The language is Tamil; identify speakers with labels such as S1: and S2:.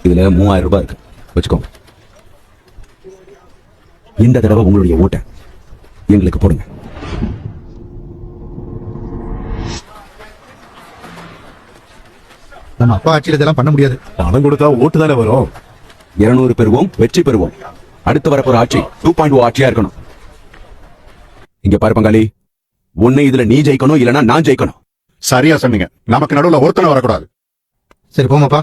S1: இதுல 3000 ரூபாய் இருக்கு, வச்சுக்கோங்க. இந்த தடவை உங்களுடைய ஓட்டை எங்களுக்கு போடுங்க.
S2: நம்ம அப்பா ஆட்சியில இதெல்லாம் பண்ண முடியாது.
S3: பணம் கொடுத்தா ஓட்டு தானே வரும்.
S1: 200 பெறுவோம், வெற்றி பெறுவோம். அடுத்து வரப்போற ஆட்சி 2.0 ஆட்சியா இருக்கணும். இங்க பாரு பங்காளி, ஒண்ணு இதுல நீ ஜெயிக்கணும், இல்லனா நான் ஜெயிக்கணும்.
S3: சரியா சொன்னீங்க. நமக்கு நடுவுல ஒருத்தனை வரக்கூடாது.
S2: சரி போமாப்பா.